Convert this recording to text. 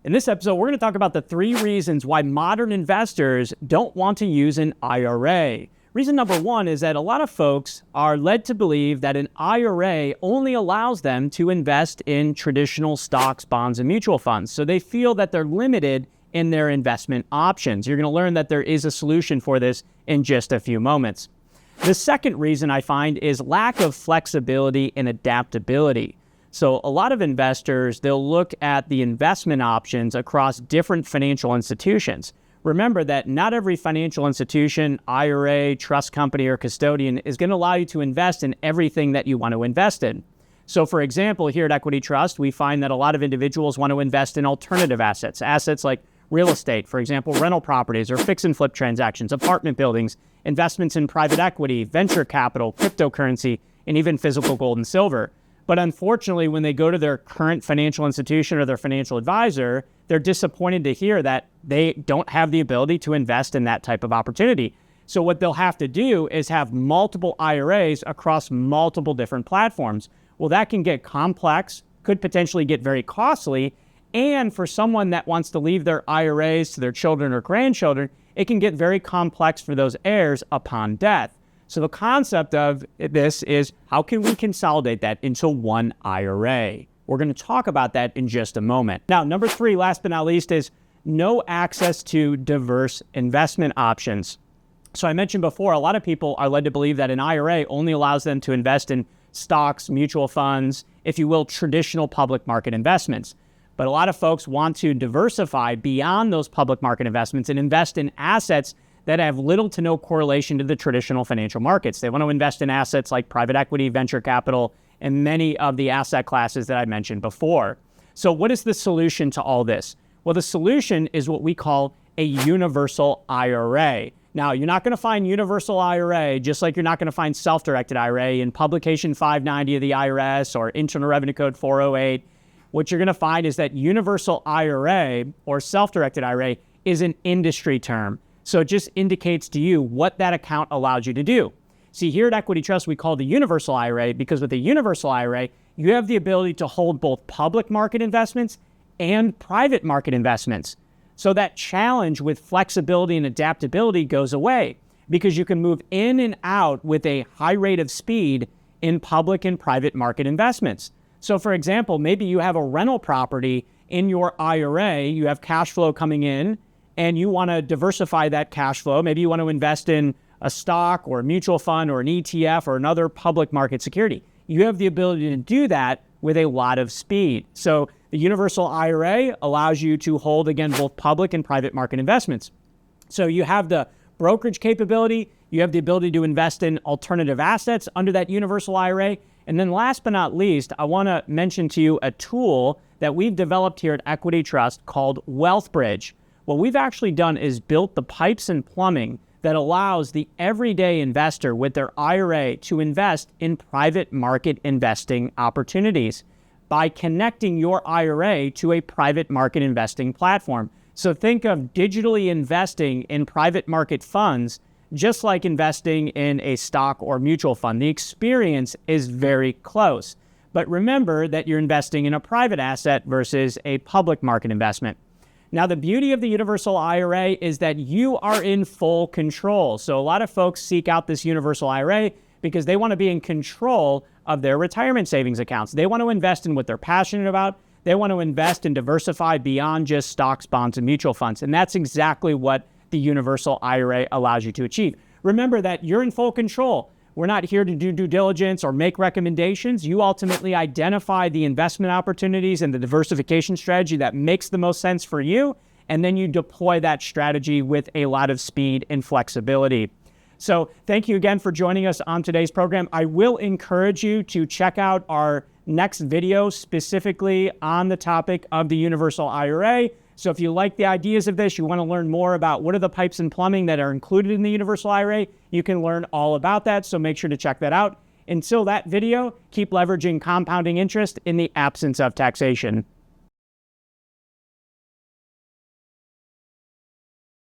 In this episode, we're going to talk about the 3 reasons why modern investors don't want to use an IRA. Reason number 1 is that a lot of folks are led to believe that an IRA only allows them to invest in traditional stocks, bonds, and mutual funds. So they feel that they're limited in their investment options. You're going to learn that there is a solution for this in just a few moments. The second reason I find is lack of flexibility and adaptability. So a lot of investors, they'll look at the investment options across different financial institutions. Remember that not every financial institution, IRA, trust company, or custodian is going to allow you to invest in everything that you want to invest in. So for example, here at Equity Trust, we find that a lot of individuals want to invest in alternative assets, assets like real estate, for example, rental properties or fix and flip transactions, apartment buildings, investments in private equity, venture capital, cryptocurrency, and even physical gold and silver. But unfortunately, when they go to their current financial institution or their financial advisor, they're disappointed to hear that they don't have the ability to invest in that type of opportunity. So what they'll have to do is have multiple IRAs across multiple different platforms. Well, that can get complex, could potentially get very costly, and for someone that wants to leave their IRAs to their children or grandchildren, it can get very complex for those heirs upon death. So the concept of this is, how can we consolidate that into one IRA? We're going to talk about that in just a moment. Now, number 3, last but not least, is no access to diverse investment options. So I mentioned before, a lot of people are led to believe that an IRA only allows them to invest in stocks, mutual funds, if you will, traditional public market investments. But a lot of folks want to diversify beyond those public market investments and invest in assets that have little to no correlation to the traditional financial markets. They want to invest in assets like private equity, venture capital, and many of the asset classes that I mentioned before. So what is the solution to all this? Well, the solution is what we call a universal IRA. Now, you're not going to find universal IRA, just like you're not going to find self-directed IRA in Publication 590 of the IRS or Internal Revenue Code 408. What you're going to find is that universal IRA or self-directed IRA is an industry term. So it just indicates to you what that account allows you to do. See, here at Equity Trust, we call the Universal IRA because with the Universal IRA, you have the ability to hold both public market investments and private market investments. So that challenge with flexibility and adaptability goes away because you can move in and out with a high rate of speed in public and private market investments. So for example, maybe you have a rental property in your IRA, you have cash flow coming in, and you want to diversify that cash flow. Maybe you want to invest in a stock or a mutual fund or an ETF or another public market security. You have the ability to do that with a lot of speed. So the Universal IRA allows you to hold, again, both public and private market investments. So you have the brokerage capability, you have the ability to invest in alternative assets under that Universal IRA. And then last but not least, I want to mention to you a tool that we've developed here at Equity Trust called WealthBridge. What we've actually done is built the pipes and plumbing that allows the everyday investor with their IRA to invest in private market investing opportunities by connecting your IRA to a private market investing platform. So think of digitally investing in private market funds just like investing in a stock or mutual fund. The experience is very close. But remember that you're investing in a private asset versus a public market investment. Now, the beauty of the Universal IRA is that you are in full control. So a lot of folks seek out this Universal IRA because they want to be in control of their retirement savings accounts. They want to invest in what they're passionate about. They want to invest and diversify beyond just stocks, bonds, and mutual funds. And that's exactly what the Universal IRA allows you to achieve. Remember that you're in full control. We're not here to do due diligence or make recommendations. You ultimately identify the investment opportunities and the diversification strategy that makes the most sense for you, and then you deploy that strategy with a lot of speed and flexibility. So thank you again for joining us on today's program. I will encourage you to check out our next video specifically on the topic of the Universal IRA. So if you like the ideas of this, you want to learn more about what are the pipes and plumbing that are included in the Universal IRA, you can learn all about that. So make sure to check that out. Until that video, keep leveraging compounding interest in the absence of taxation.